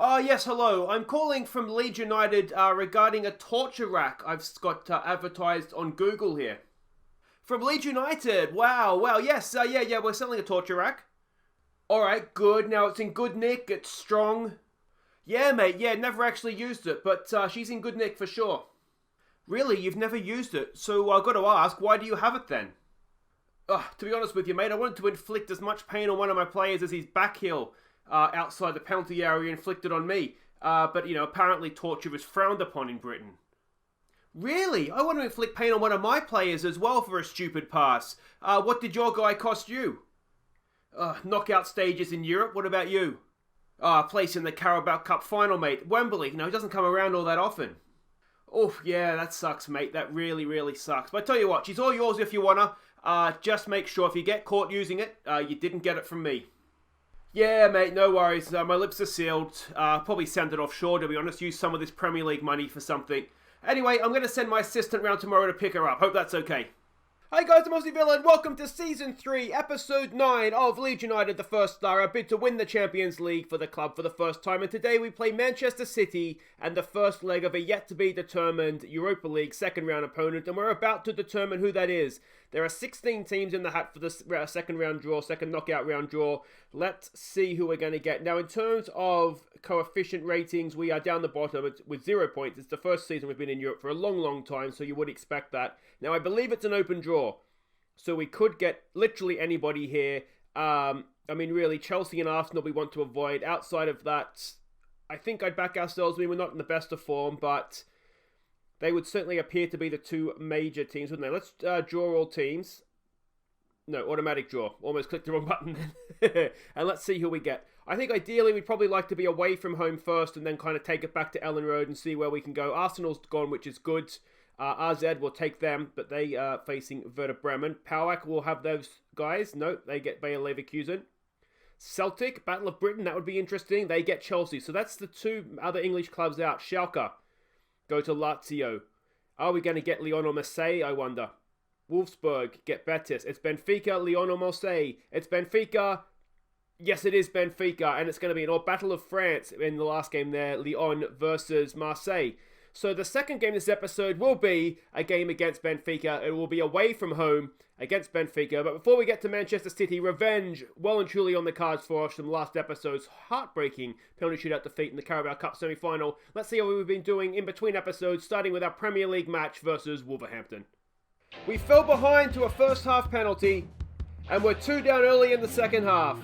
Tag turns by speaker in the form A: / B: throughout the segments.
A: Yes, hello. I'm calling from Leeds United regarding a torture rack I've got advertised on Google here. From Leeds United. Wow. Yes, yeah, we're selling a torture rack. Alright, good. Now it's in good nick, it's strong. Yeah, mate, never actually used it, but she's in good nick for sure. Really? You've never used it? So I've got to ask, why do you have it then? To be honest with you, mate, I wanted to inflict as much pain on one of my players as his back heel outside the penalty area inflicted on me. But, apparently torture is frowned upon in Britain. Really? I want to inflict pain on one of my players as well for a stupid pass. What did your guy cost you? Knockout stages in Europe. What about you? A place in the Carabao Cup final, mate. Wembley. It doesn't come around all that often. Oh, yeah, that sucks, mate. That really sucks. But I tell you what, she's all yours if you wanna. Just make sure if you get caught using it, you didn't get it from me. Yeah, mate, no worries. My lips are sealed. Probably send it offshore, to be honest. Use some of this Premier League money for something. Anyway, I'm going to send my assistant round tomorrow to pick her up. Hope that's okay. Hi guys, I'm Aussie Villa and welcome to Season 3, Episode 9 of Leeds United, the First Star, a bid to win the Champions League for the club for the first time. And today we play Manchester City and the first leg of a yet-to-be-determined Europa League second-round opponent. And we're about to determine who that is. There are 16 teams in the hat for the second knockout round draw. Let's see who we're going to get. Now, in terms of coefficient ratings, we are down the bottom with 0 points. It's the first season we've been in Europe for a long time, so you would expect that. Now, I believe it's an open draw, so we could get literally anybody here. Really, Chelsea and Arsenal we want to avoid. Outside of that, I think I'd back ourselves. We're not in the best of form, but they would certainly appear to be the two major teams, wouldn't they? Let's draw all teams. No, automatic draw. Almost clicked the wrong button. And let's see who we get. I think ideally we'd probably like to be away from home first and then kind of take it back to Ellen Road and see where we can go. Arsenal's gone, which is good. AZ will take them, but they are facing Werder Bremen. PAOK will have those guys. No, they get Bayer Leverkusen. Celtic, Battle of Britain, that would be interesting. They get Chelsea. So that's the two other English clubs out. Schalke go to Lazio. Are we going to get Lyon or Marseille, I wonder? Wolfsburg get Betis. It's Benfica, Lyon or Marseille. It's Benfica. Yes, it is Benfica. And it's going to be an Battle of France in the last game there. Lyon versus Marseille. So the second game this episode will be a game against Benfica. It will be away from home against Benfica. But before we get to Manchester City, revenge well and truly on the cards for us from last episode's heartbreaking penalty shootout defeat in the Carabao Cup semi-final. Let's see how we've been doing in between episodes, starting with our Premier League match versus Wolverhampton. We fell behind to a first half penalty, and we're 2 down early in the second half.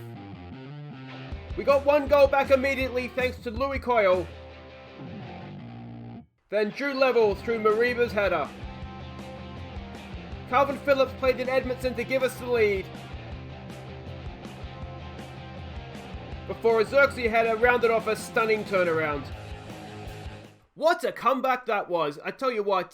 A: We got 1 goal back immediately thanks to Louis Coyle. Then drew level through Mariba's header. Calvin Phillips played in Edmondson to give us the lead, before a Xerxes header rounded off a stunning turnaround. What a comeback that was. I tell you what,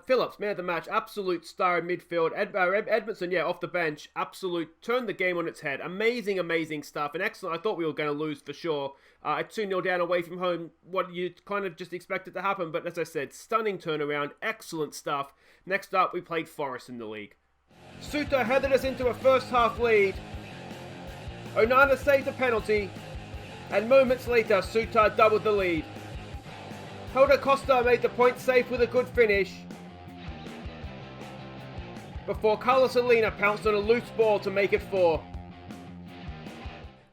A: Phillips, man of the match, absolute star in midfield. Edmondson, off the bench, absolute, turned the game on its head. Amazing stuff. And excellent, I thought we were going to lose for sure. At 2-0 down away from home, what you kind of just expected to happen. But as I said, stunning turnaround, excellent stuff. Next up, we played Forest in the league. Suter headed us into a first half lead. Onana saved a penalty. And moments later, Suter doubled the lead. Helder Costa made the point safe with a good finish, before Carlos Alina pounced on a loose ball to make it 4.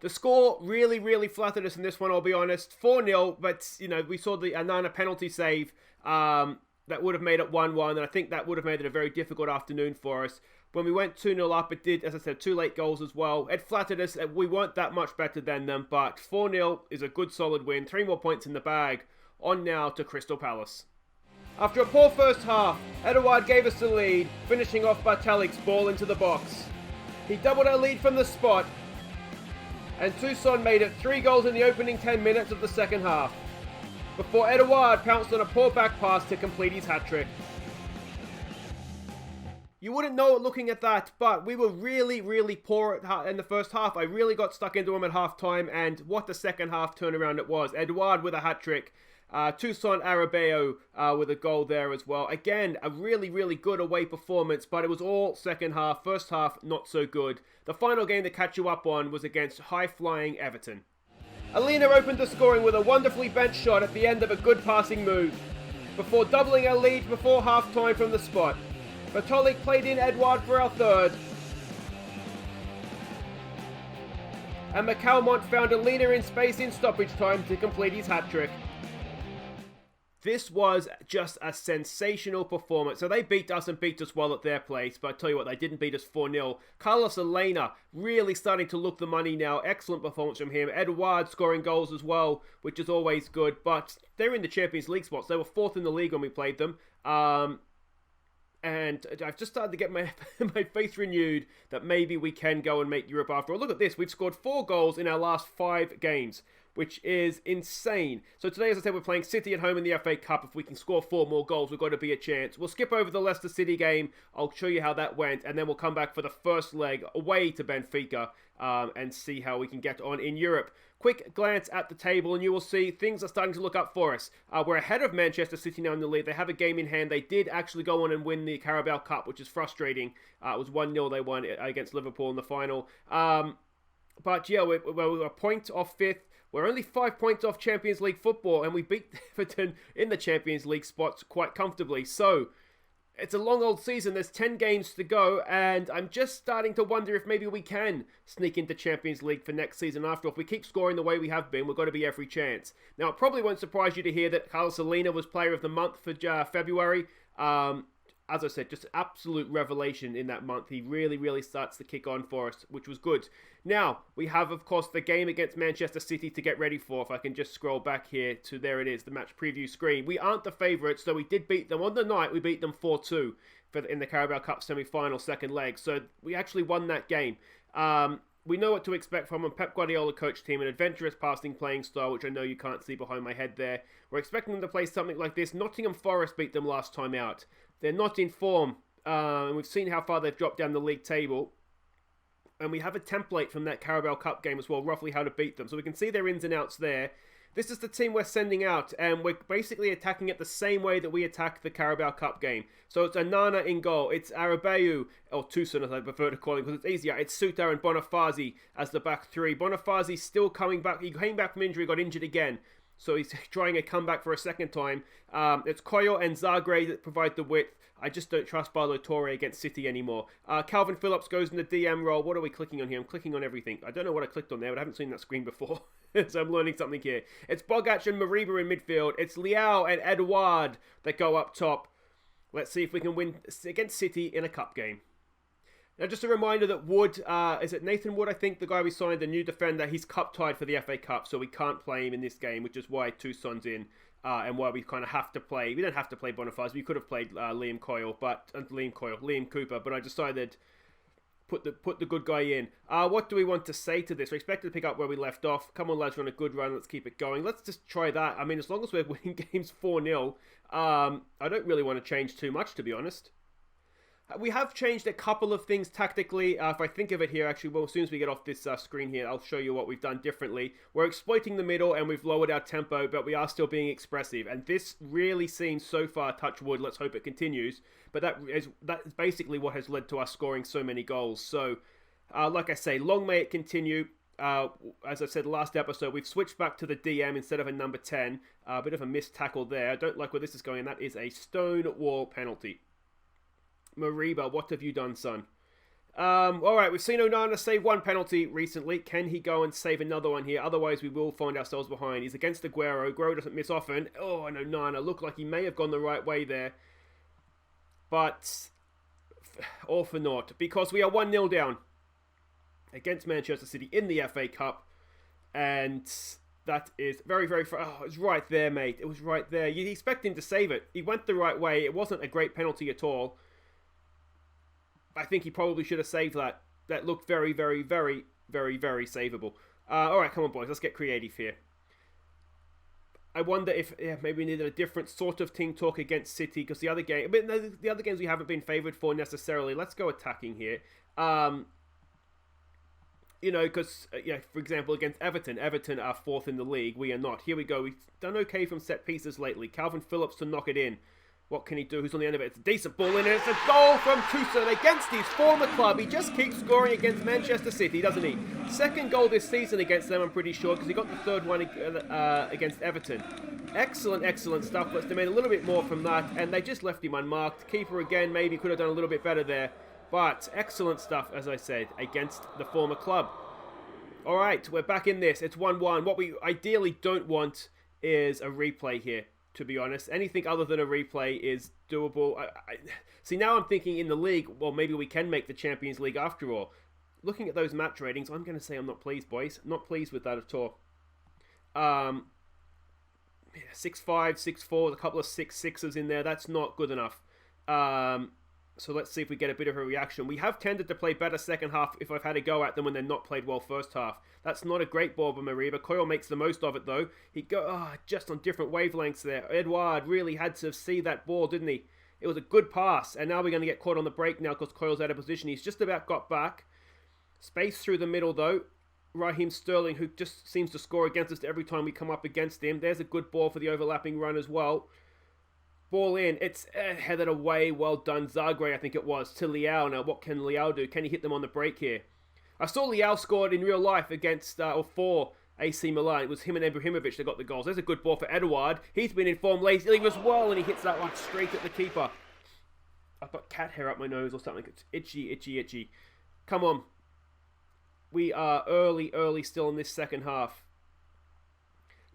A: The score really flattered us in this one, I'll be honest. 4-0, but, we saw the Onana penalty save that would have made it 1-1, and I think that would have made it a very difficult afternoon for us. When we went 2-0 up, it did, as I said, 2 late goals as well. It flattered us. We weren't that much better than them, but 4-0 is a good solid win. 3 more points in the bag. On now to Crystal Palace. After a poor first half, Edouard gave us the lead, finishing off Bartelik's ball into the box. He doubled our lead from the spot, and Toussaint made it 3 goals in the opening 10 minutes of the second half, before Edouard pounced on a poor back pass to complete his hat-trick. You wouldn't know it looking at that, but we were really poor in the first half. I really got stuck into him at half-time, and what a second half turnaround it was. Edouard with a hat-trick. Toussaint Arabeo with a goal there as well. Again, a really good away performance, but it was all second half. First half, not so good. The final game to catch you up on was against high-flying Everton. Alina opened the scoring with a wonderfully bent shot at the end of a good passing move, before doubling our lead before half-time from the spot. Batolik played in Edouard for our third. And McCalmont found Alina in space in stoppage time to complete his hat-trick. This was just a sensational performance. So they beat us and beat us well at their place, but I tell you what, they didn't beat us 4-0. Carlos Elena really starting to look the money now. Excellent performance from him. Edouard scoring goals as well, which is always good, but they're in the Champions League spots. They were 4th in the league when we played them. And I've just started to get my faith renewed that maybe we can go and make Europe after all. Look at this. We've scored 4 goals in our last 5 games, which is insane. So today, as I said, we're playing City at home in the FA Cup. If we can score 4 more goals, we've got to be a chance. We'll skip over the Leicester City game. I'll show you how that went. And then we'll come back for the first leg away to Benfica and see how we can get on in Europe. Quick glance at the table and you will see things are starting to look up for us. We're ahead of Manchester City now in the lead. They have a game in hand. They did actually go on and win the Carabao Cup, which is frustrating. It was 1-0 they won against Liverpool in the final. But yeah, we're a point off 5th. We're only 5 points off Champions League football, and we beat Everton in the Champions League spots quite comfortably. So it's a long old season. There's 10 games to go, and I'm just starting to wonder if maybe we can sneak into Champions League for next season after all. If we keep scoring the way we have been, we've got to be every chance. Now, it probably won't surprise you to hear that Carlos Alina was Player of the Month for February. As I said, just absolute revelation in that month. He really, really starts to kick on for us, which was good. Now, we have, of course, the game against Manchester City to get ready for. If I can just scroll back here to, there it is, the match preview screen. We aren't the favourites, so we did beat them. On the night, we beat them 4-2 in the Carabao Cup semi-final second leg. So we actually won that game. We know what to expect from a Pep Guardiola coach team, an adventurous passing playing style, which I know you can't see behind my head there. We're expecting them to play something like this. Nottingham Forest beat them last time out. They're not in form, and we've seen how far they've dropped down the league table. And we have a template from that Carabao Cup game as well, roughly how to beat them. So we can see their ins and outs there. This is the team we're sending out, and we're basically attacking it the same way that we attacked the Carabao Cup game. So it's Anana in goal, it's Arabeu, or Tucson as I prefer to call him because it's easier. It's Suter and Bonifazi as the back 3. Bonifazi's still coming back. He came back from injury, got injured again. So he's trying a comeback for a second time. It's Koyo and Zagre that provide the width. I just don't trust Barlo Torre against City anymore. Calvin Phillips goes in the DM role. What are we clicking on here? I'm clicking on everything. I don't know what I clicked on there, but I haven't seen that screen before. So I'm learning something here. It's Bogac and Mariba in midfield. It's Liao and Edouard that go up top. Let's see if we can win against City in a cup game. Now, just a reminder that Wood, is it Nathan Wood, I think, the guy we signed, the new defender, he's cup-tied for the FA Cup, so we can't play him in this game, which is why Tucson's in, and why we kind of have to play. We don't have to play Boniface. We could have played Liam Cooper, but I decided put the good guy in. What do we want to say to this? We're expected to pick up where we left off. Come on, lads, we're on a good run. Let's keep it going. Let's just try that. I mean, as long as we're winning games 4-0, I don't really want to change too much, to be honest. We have changed a couple of things tactically. If I think of it here, actually, well, as soon as we get off this screen here, I'll show you what we've done differently. We're exploiting the middle and we've lowered our tempo, but we are still being expressive. And this really seems so far, touch wood, let's hope it continues. But that is basically what has led to us scoring so many goals. So, like I say, long may it continue. As I said last episode, we've switched back to the DM instead of a number 10. A bit of a missed tackle there. I don't like where this is going. That is a stone wall penalty. Mariba, what have you done, son? Alright, we've seen Onana save one penalty recently. Can he go and save another one here? Otherwise, we will find ourselves behind. He's against Aguero. Aguero doesn't miss often. Oh, and Onana looked like he may have gone the right way there. But, all for naught. Because we are 1-0 down against Manchester City in the FA Cup. And that is very, very... Oh, it's right there, mate. It was right there. You'd expect him to save it. He went the right way. It wasn't a great penalty at all. I think he probably should have saved that. That looked very, very, very, very, very savable. Alright, come on, boys. Let's get creative here. I wonder if maybe we needed a different sort of team talk against City, because the other game... But the other games we haven't been favoured for necessarily. Let's go attacking here. You know, because, for example, against Everton. Everton are 4th in the league. We are not. Here we go. We've done okay from set pieces lately. Calvin Phillips to knock it in. What can he do? Who's on the end of it? It's a decent ball in, and it's a goal from Tucson against his former club. He just keeps scoring against Manchester City, doesn't he? Second goal this season against them, I'm pretty sure, because he got the third one against Everton. Excellent, excellent stuff. Let's demand a little bit more from that, and they just left him unmarked. Keeper again, maybe could have done a little bit better there, but excellent stuff, as I said, against the former club. All right, we're back in this. It's 1-1. What we ideally don't want is a replay here. To be honest, anything other than a replay is doable. See, now I'm thinking in the league, well, maybe we can make the Champions League after all. Looking at those match ratings, I'm going to say I'm not pleased, boys. Not pleased with that at all. 6-5, 6-4, a couple of 6-6s in there. That's not good enough. So let's see if we get a bit of a reaction. We have tended to play better second half if I've had a go at them when they're not played well first half. That's not a great ball by Mariba. Coyle makes the most of it though. He just on different wavelengths there. Edouard really had to see that ball, didn't he? It was a good pass. And now we're going to get caught on the break now because Coyle's out of position. He's just about got back. Space through the middle though. Raheem Sterling, who just seems to score against us every time we come up against him. There's a good ball for the overlapping run as well. Ball in. It's headed away. Well done. Zagreb, I think it was, to Leao. Now, what can Leao do? Can he hit them on the break here? I saw Leao scored in real life against, or for AC Milan. It was him and Ibrahimovic that got the goals. There's a good ball for Edouard. He's been in form lately as well, and he hits that one straight at the keeper. I've got cat hair up my nose or something. It's itchy, itchy, itchy. Come on. We are early still in this second half.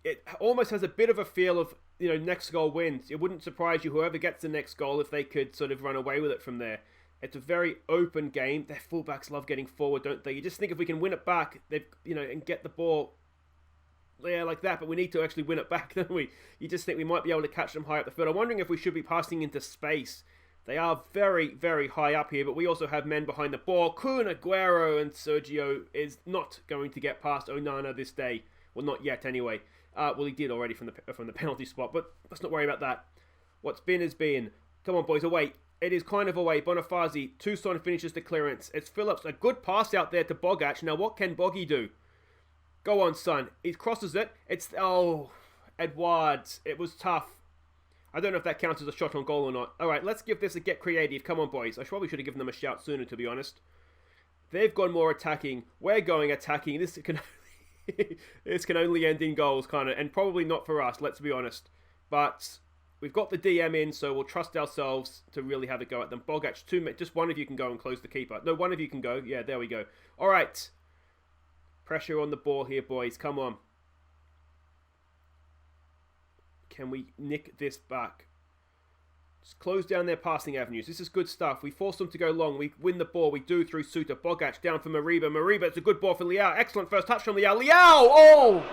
A: It almost has a bit of a feel of, next goal wins. It wouldn't surprise you whoever gets the next goal if they could sort of run away with it from there. It's a very open game. Their fullbacks love getting forward, don't they? You just think if we can win it back, and get the ball, like that. But we need to actually win it back, don't we? You just think we might be able to catch them high up the field. I'm wondering if we should be passing into space. They are very, very high up here, but we also have men behind the ball. Kun, Aguero, and Sergio is not going to get past Onana this day. Well, not yet, anyway. Well, he did already from the penalty spot, but let's not worry about that. What's been is been. Come on, boys, away. It is kind of away. Bonifazi, Tucson finishes the clearance. It's Phillips, a good pass out there to Bogac. Now, what can Boggy do? Go on, son. He crosses it. Edouard. It was tough. I don't know if that counts as a shot on goal or not. All right, let's give this a get creative. Come on, boys. I probably should have given them a shout sooner, to be honest. They've gone more attacking. We're going attacking. This can only end in goals, kind of, and probably not for us, let's be honest. But we've got the DM in, so we'll trust ourselves to really have a go at them. Bogac, just one of you can go and close the keeper. No, one of you can go. Yeah, there we go. All right. Pressure on the ball here, boys. Come on. Can we nick this back? Just close down their passing avenues. This is good stuff. We force them to go long. We win the ball. We do through Suter. Bogac down for Mariba. Mariba, it's a good ball for Leao. Excellent first touch from Leao. Leao! Oh!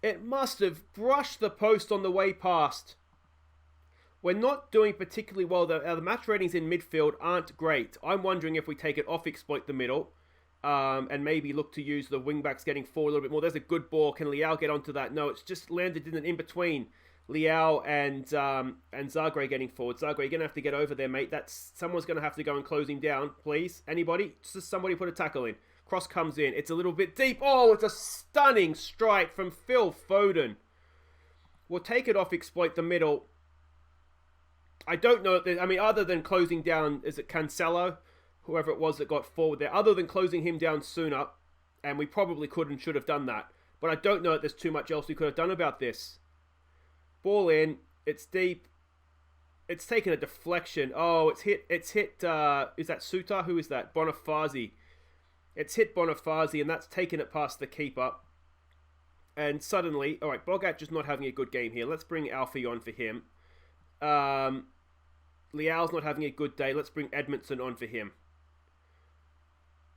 A: It must have brushed the post on the way past. We're not doing particularly well. The match ratings in midfield aren't great. I'm wondering if we take it off, exploit the middle. And maybe look to use the wing-backs getting forward a little bit more. There's a good ball. Can Leao get onto that? No, it's just landed in between Leao and Zagreb getting forward. Zagreb, you're going to have to get over there, mate. Someone's going to have to go and close him down, please. Anybody? Just somebody put a tackle in. Cross comes in. It's a little bit deep. Oh, it's a stunning strike from Phil Foden. We'll take it off, exploit the middle. I don't know. Other than closing down, is it Cancelo? Whoever it was that got forward there, other than closing him down sooner, and we probably could and should have done that. But I don't know if there's too much else we could have done about this. Ball in, it's deep. It's taken a deflection. Oh, it's hit, is that Suter? Who is that? Bonifazi. It's hit Bonifazi, and that's taken it past the keeper. And suddenly, all right, Bogac is not having a good game here. Let's bring Alfie on for him. Leao's not having a good day. Let's bring Edmondson on for him.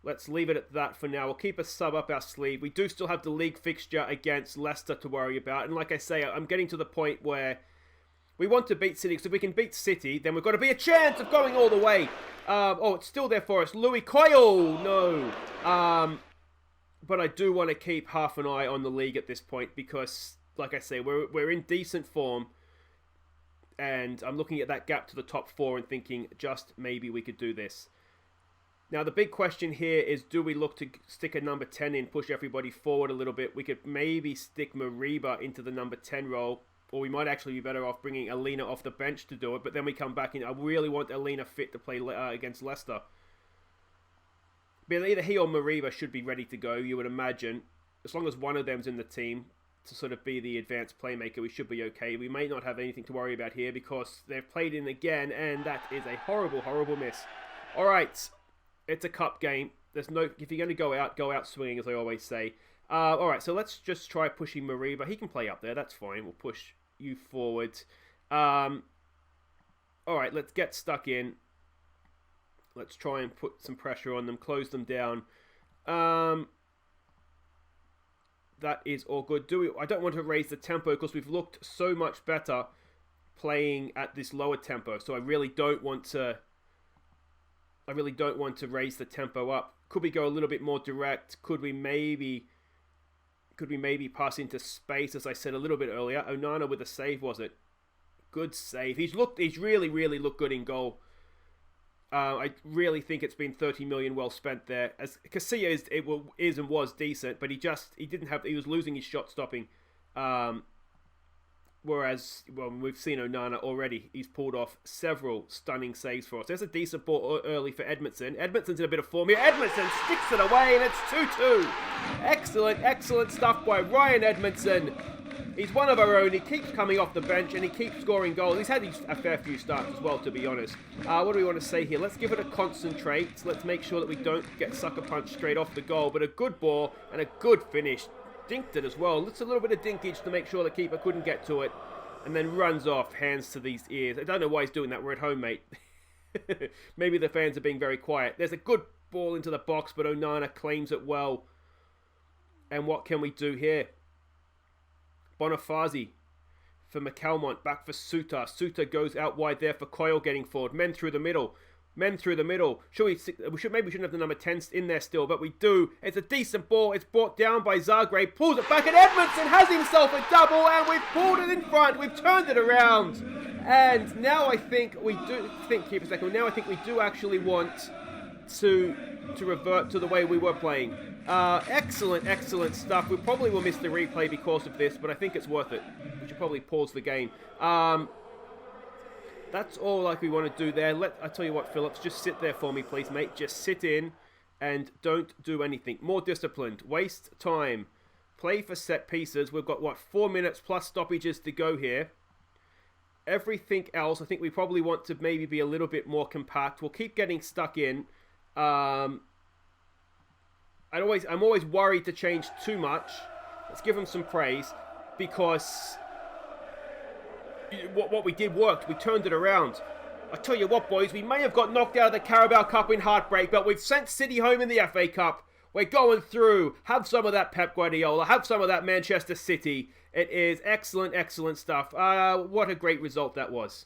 A: Let's leave it at that for now. We'll keep a sub up our sleeve. We do still have the league fixture against Leicester to worry about. And like I say, I'm getting to the point where we want to beat City. Because if we can beat City, then we've got to be a chance of going all the way. It's still there for us. Louis Coyle! No. But I do want to keep half an eye on the league at this point. Because, like I say, we're in decent form. And I'm looking at that gap to the top four and thinking, just maybe we could do this. Now, the big question here is, do we look to stick a number 10 in, push everybody forward a little bit? We could maybe stick Mariba into the number 10 role. or we might actually be better off bringing Alina off the bench to do it, but then we come back in. I really want Alina fit to play against Leicester. But either he or Mariba should be ready to go, you would imagine. As long as one of them's in the team to sort of be the advanced playmaker, we should be okay. We may not have anything to worry about here because they've played in again, and that is a horrible, horrible miss. All right, it's a cup game. There's no, if you're going to go out swinging, as I always say. All right, so let's just try pushing Mariba. He can play up there. That's fine. We'll push you forward. All right, let's get stuck in. Let's try and put some pressure on them, close them down. That is all good. I don't want to raise the tempo because we've looked so much better playing at this lower tempo. So I really don't want to raise the tempo up. Could we go a little bit more direct? Could we maybe pass into space, as I said a little bit earlier? Onana with a save, was it? Good save. He's really, really looked good in goal. I really think it's been 30 million well spent there. As Casilla is and was decent, but he was losing his shot stopping. Whereas, well, we've seen Onana already. He's pulled off several stunning saves for us. There's a decent ball early for Edmondson. Edmondson's in a bit of form here. Edmondson sticks it away, and it's 2-2. Excellent, excellent stuff by Ryan Edmondson. He's one of our own. He keeps coming off the bench, and he keeps scoring goals. He's had a fair few starts as well, to be honest. What do we want to say here? Let's give it a concentrate. Let's make sure that we don't get sucker punched straight off the goal. But a good ball and a good finish. Dinked it as well. It's a little bit of dinkage to make sure the keeper couldn't get to it. And then runs off, hands to these ears. I don't know why he's doing that. We're at home, mate. Maybe the fans are being very quiet. There's a good ball into the box, but Onana claims it well. And what can we do here? Bonifazi for McCalmont. Back for Suter. Suter goes out wide there for Coyle getting forward. Men through the middle. Men through the middle. Maybe we shouldn't have the number 10 in there still, but we do. It's a decent ball. It's brought down by Zagreb. Pulls it back, and Edmondson has himself a double, and we've pulled it in front. We've turned it around. And now I think we do keep a second. Now I think we do actually want to revert to the way we were playing. Excellent, excellent stuff. We probably will miss the replay because of this, but I think it's worth it. We should probably pause the game. That's all like we want to do there. I tell you what, Phillips, just sit there for me, please, mate. Just sit in and don't do anything. More disciplined. Waste time. Play for set pieces. We've got, 4 minutes plus stoppages to go here. Everything else, I think we probably want to maybe be a little bit more compact. We'll keep getting stuck in. I'm always worried to change too much. Let's give them some praise because what we did worked. We turned it around. I tell you what, boys, we may have got knocked out of the Carabao Cup in heartbreak, but we've sent City home in the FA Cup. We're going through. Have some of that Pep Guardiola. Have some of that Manchester City. It is excellent, excellent stuff. What a great result that was.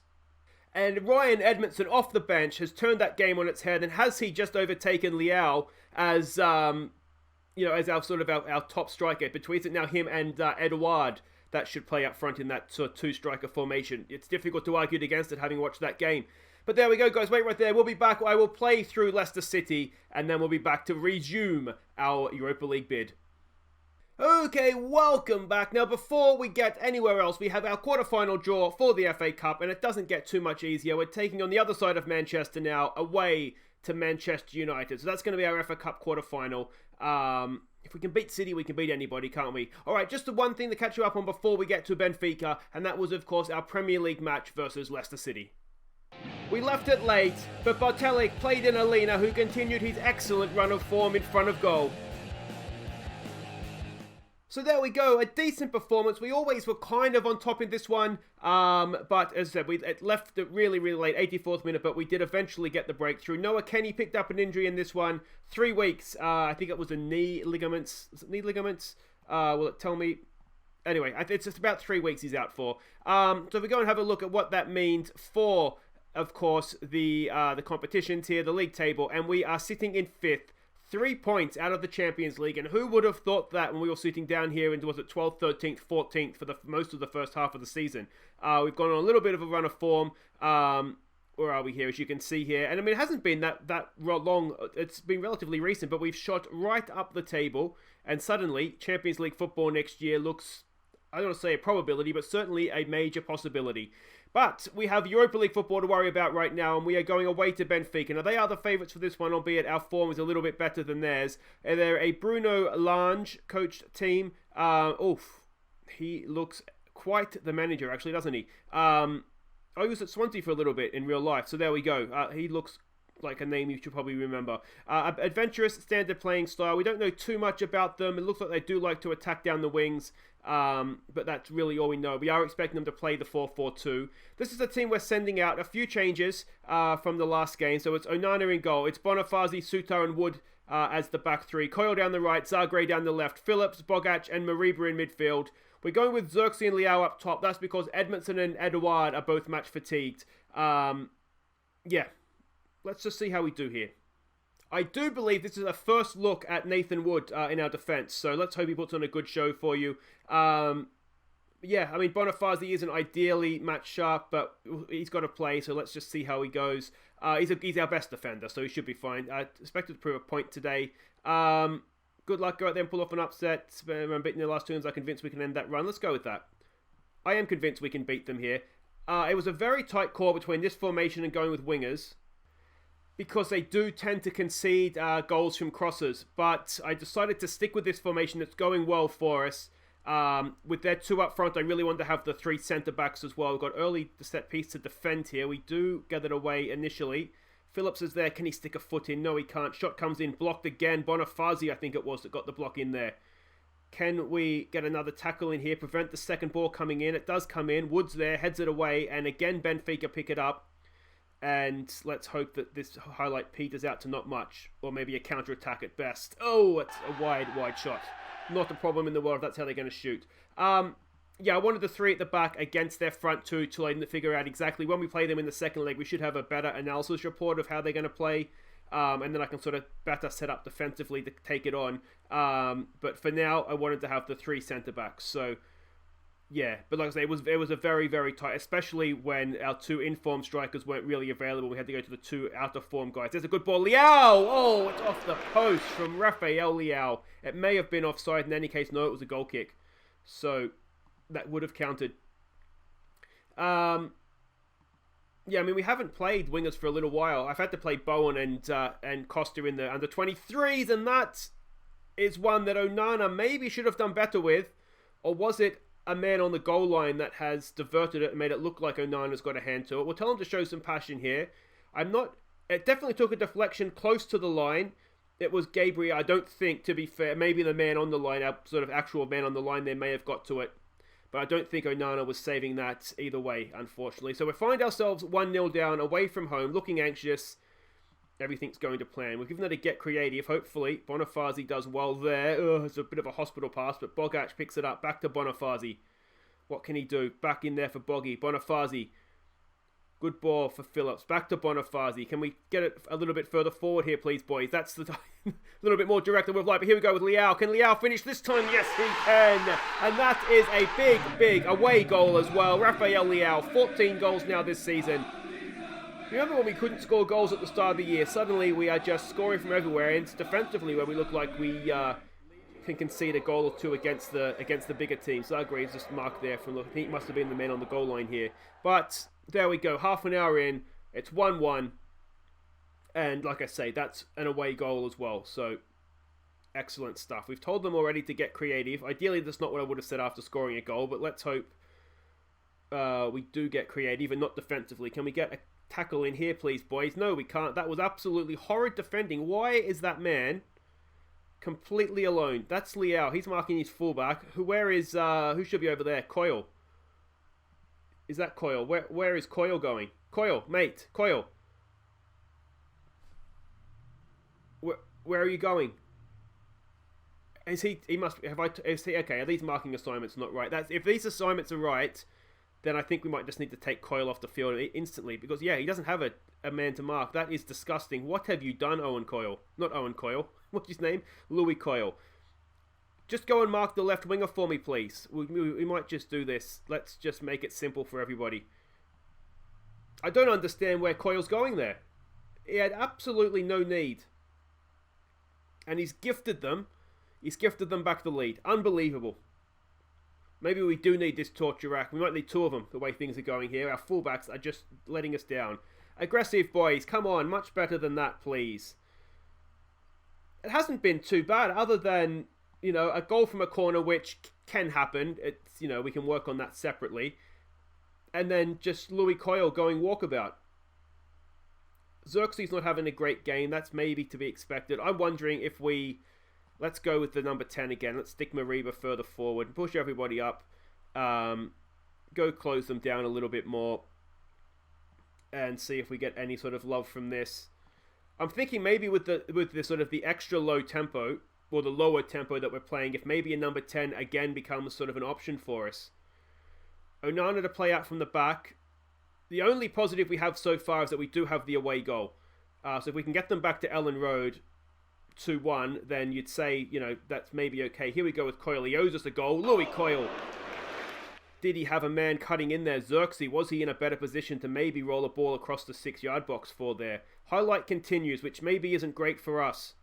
A: And Ryan Edmondson off the bench has turned that game on its head, and has he just overtaken Leao as as our top striker? Between it now, him and Edouard, that should play up front in that sort of two-striker formation. It's difficult to argue against it, having watched that game. But there we go, guys. Wait right there. We'll be back. I will play through Leicester City, and then we'll be back to resume our Europa League bid. Okay, welcome back. Now, before we get anywhere else, we have our quarter-final draw for the FA Cup, and it doesn't get too much easier. We're taking on the other side of Manchester now, away to Manchester United. So that's going to be our FA Cup quarter-final. If we can beat City, we can beat anybody, can't we? All right, just the one thing to catch you up on before we get to Benfica, and that was, of course, our Premier League match versus Leicester City. We left it late, but Bartelik played in Alina, who continued his excellent run of form in front of goal. So there we go, a decent performance. We always were kind of on top in this one, but as I said, it left it really, really late, 84th minute, but we did eventually get the breakthrough. Noah Kenny picked up an injury in this one, 3 weeks. I think it was a knee ligaments. Is it knee ligaments? Will it tell me? Anyway, it's just about 3 weeks he's out for. So if we go and have a look at what that means for, of course, the competitions here, the league table, and we are sitting in 5th. 3 points out of the Champions League, and who would have thought that when we were sitting down here in, was it 12th, 13th, 14th for the most of the first half of the season. We've gone on a little bit of a run of form. Where are we here, as you can see here? And I mean, it hasn't been that long. It's been relatively recent, but we've shot right up the table, and suddenly Champions League football next year looks I don't want to say a probability, but certainly a major possibility. But we have Europa League football to worry about right now, and we are going away to Benfica. Now, they are the favourites for this one, albeit our form is a little bit better than theirs. They're a Bruno Lange coached team. He looks quite the manager, actually, doesn't he? I was at Swansea for a little bit in real life, so there we go. He looks like a name you should probably remember. Adventurous standard playing style. We don't know too much about them. It looks like they do like to attack down the wings, but that's really all we know. We are expecting them to play the 4-4-2. This is a team we're sending out a few changes from the last game. So it's Onana in goal. It's Bonifazi, Sutar and Wood as the back three. Coyle down the right, Zagreb down the left, Phillips, Bogac and Mariba in midfield. We're going with Xerxes and Leao up top. That's because Edmondson and Edouard are both match fatigued. Yeah. Let's just see how we do here. I do believe this is a first look at Nathan Wood in our defence, so let's hope he puts on a good show for you. Yeah, I mean, Bonifazi isn't ideally match sharp, but he's got to play, so let's just see how he goes. He's our best defender, so he should be fine. I expected to prove a point today. Good luck, go out there and pull off an upset. I'm beating the last two, and I'm convinced we can end that run. Let's go with that. I am convinced we can beat them here. It was a very tight call between this formation and going with wingers, because they do tend to concede goals from crosses. But I decided to stick with this formation that's going well for us. With their two up front, I really want to have the three centre-backs as well. We've got early set piece to defend here. We do get it away initially. Phillips is there. Can he stick a foot in? No, he can't. Shot comes in. Blocked again. Bonifazi, I think it was, that got the block in there. Can we get another tackle in here? Prevent the second ball coming in. It does come in. Wood's there. Heads it away. And again, Benfica pick it up. And let's hope that this highlight peters out to not much. Or maybe a counter-attack at best. Oh, it's a wide shot. Not a problem in the world if that's how they're going to shoot. Yeah, I wanted the three at the back against their front two till I figure out exactly when we play them in the second leg. We should have a better analysis report of how they're going to play. And then I can sort of better set up defensively to take it on. But for now, I wanted to have the three centre-backs. So, yeah. But like I say, it was a very, very tight, especially when our two in-form strikers weren't really available. We had to go to the two out-of-form guys. There's a good ball. Leao! Oh, it's off the post from Rafael Leao. It may have been offside. In any case, no, it was a goal kick. So, that would have counted. Yeah, I mean, we haven't played wingers for a little while. I've had to play Bowen and Costa in the under-23s, and that is one that Onana maybe should have done better with. Or was it a man on the goal line that has diverted it and made it look like Onana's got a hand to it? We'll tell him to show some passion here. It definitely took a deflection close to the line. It was Gabriel, I don't think, to be fair. Maybe the man on the line, our sort of actual man on the line there may have got to it. But I don't think Onana was saving that either way, unfortunately. So we find ourselves 1-0 down, away from home, looking anxious. Everything's going to plan. We're given that a get creative, hopefully. Bonifazi does well there. It's a bit of a hospital pass, but Bogac picks it up. Back to Bonifazi. What can he do? Back in there for Boggy. Bonifazi. Good ball for Phillips. Back to Bonifazi. Can we get it a little bit further forward here, please, boys? That's the a little bit more direct than we'd like. But here we go with Leao. Can Leao finish this time? Yes, he can. And that is a big, big away goal as well. Rafael Leao, 14 goals now this season. Remember when we couldn't score goals at the start of the year? Suddenly we are just scoring from everywhere. And it's defensively where we look like we can concede a goal or two against the bigger team. Zagreb is just marked there from the, he must have been the man on the goal line here. But there we go. Half an hour in. It's 1-1. And like I say, that's an away goal as well. So, excellent stuff. We've told them already to get creative. Ideally, that's not what I would have said after scoring a goal. But let's hope we do get creative and not defensively. Can we get a tackle in here, please, boys? No, we can't. That was absolutely horrid defending. Why is that man completely alone? That's Leao. He's marking his fullback. Who should be over there? Coyle. Is that Coyle? Where is Coyle going? Coyle, mate. Coyle. Where are you going? Is he must have okay, are these marking assignments not right? If these assignments are right, then I think we might just need to take Coyle off the field instantly, because yeah, he doesn't have a man to mark. That is disgusting. What have you done, Owen Coyle? Not Owen Coyle. What's his name? Louis Coyle. Just go and mark the left winger for me, please. We might just do this. Let's just make it simple for everybody. I don't understand where Coyle's going there. He had absolutely no need. And he's gifted them back the lead. Unbelievable. Maybe we do need this torture rack. We might need 2 of them, the way things are going here. Our fullbacks are just letting us down. Aggressive, boys. Come on. Much better than that, please. It hasn't been too bad, other than, you know, a goal from a corner, which can happen. It's, you know, we can work on that separately. And then just Louis Coyle going walkabout. Xerxes not having a great game. That's maybe to be expected. I'm wondering if we... Let's go with the number 10 again. Let's stick Mariba further forward. Push everybody up. Go close them down a little bit more. And see if we get any sort of love from this. I'm thinking maybe with the sort of the extra low tempo, or the lower tempo that we're playing, if maybe a number 10 again becomes sort of an option for us. Onana to play out from the back. The only positive we have so far is that we do have the away goal. So if we can get them back to Ellen Road 2-1, then you'd say, you know, that's maybe okay. Here we go with Coyle. He owes us a goal. Louis Coyle. Did he have a man cutting in there? Xerxes, was he in a better position to maybe roll a ball across the 6-yard box for there? Highlight continues, which maybe isn't great for us.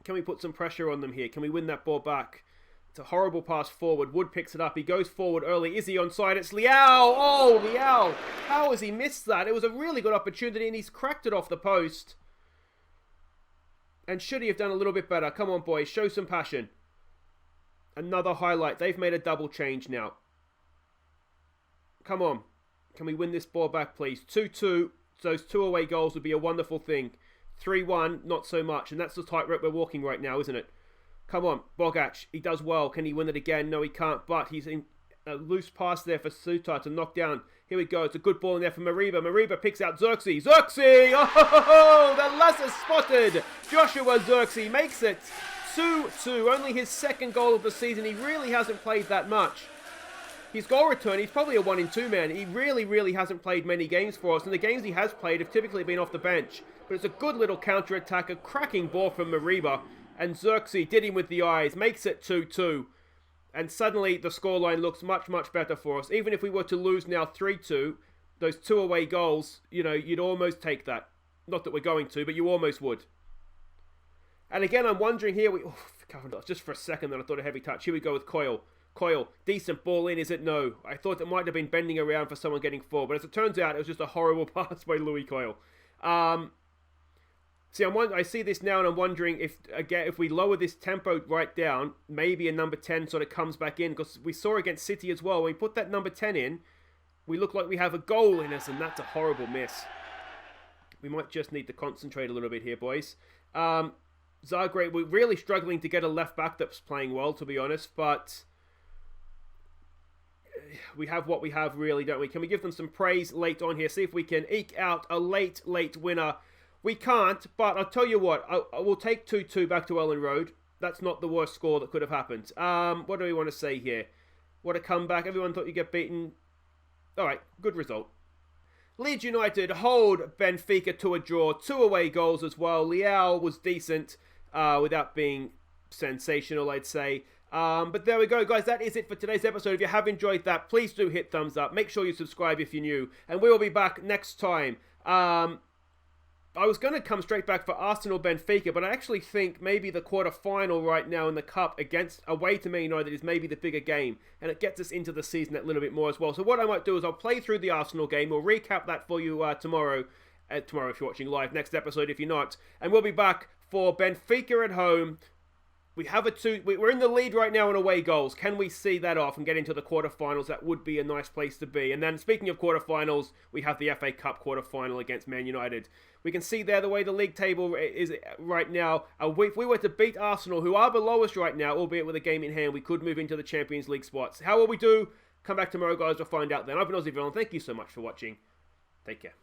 A: Can we put some pressure on them here? Can we win that ball back? It's a horrible pass forward. Wood picks it up. He goes forward early. Is he onside? It's Liao. Oh, Liao. How has he missed that? It was a really good opportunity and he's cracked it off the post. And should he have done a little bit better? Come on, boys. Show some passion. Another highlight. They've made a double change now. Come on. Can we win this ball back, please? 2-2. Those 2 away goals would be a wonderful thing. 3-1, not so much. And that's the tightrope we're walking right now, isn't it? Come on. Bogac. He does well. Can he win it again? No, he can't. But he's in a loose pass there for Sutar to knock down. Here we go. It's a good ball in there for Mariba. Mariba picks out Xerxes. Xerxes! Oh, the lesser spotted. Joshua Xerxes makes it 2-2. Only his 2nd goal of the season. He really hasn't played that much. His goal return, he's probably a 1-in-2 man. He really hasn't played many games for us. And the games he has played have typically been off the bench. But it's a good little counter-attack. A cracking ball from Mariba. And Xerxes did him with the eyes. Makes it 2-2. And suddenly the scoreline looks much better for us. Even if we were to lose now 3-2, those 2 away goals, you know, you'd almost take that. Not that we're going to, but you almost would. And again, I'm wondering here, just for a second then I thought a heavy touch. Here we go with Coyle. Coyle, decent ball in, is it? No. I thought it might have been bending around for someone getting forward, but as it turns out, it was just a horrible pass by Louis Coyle. See, I see this now and I'm wondering if we lower this tempo right down, maybe a number 10 sort of comes back in, because we saw against City as well, when we put that number 10 in, we look like we have a goal in us, and that's a horrible miss. We might just need to concentrate a little bit here, boys. Zagreb, we're really struggling to get a left back that's playing well, to be honest, but we have what we have, really, don't we? Can we give them some praise late on here? See if we can eke out a late winner. We can't, but I'll tell you what, I will take 2-2 back to Ellen Road. That's not the worst score that could have happened. What do we want to say here? What a comeback. Everyone thought you'd get beaten. Alright, good result. Leeds United hold Benfica to a draw. 2 away goals as well. Liao was decent without being sensational, I'd say. But there we go, guys. That is it for today's episode. If you have enjoyed that, please do hit thumbs up. Make sure you subscribe if you're new. And we will be back next time. I was going to come straight back for Arsenal Benfica, but I actually think maybe the quarter-final right now in the Cup away to Man United is maybe the bigger game, and it gets us into the season that little bit more as well. So what I might do is I'll play through the Arsenal game. We'll recap that for you tomorrow. Tomorrow if you're watching live, next episode if you're not. And we'll be back for Benfica at home. We're in the lead right now in away goals. Can we see that off and get into the quarterfinals? That would be a nice place to be. And then speaking of quarterfinals, we have the FA Cup quarterfinal against Man United. We can see there the way the league table is right now. If we were to beat Arsenal, who are below us right now, albeit with a game in hand, we could move into the Champions League spots. How will we do? Come back tomorrow, guys. We'll find out then. I've been Aussie Villain. Thank you so much for watching. Take care.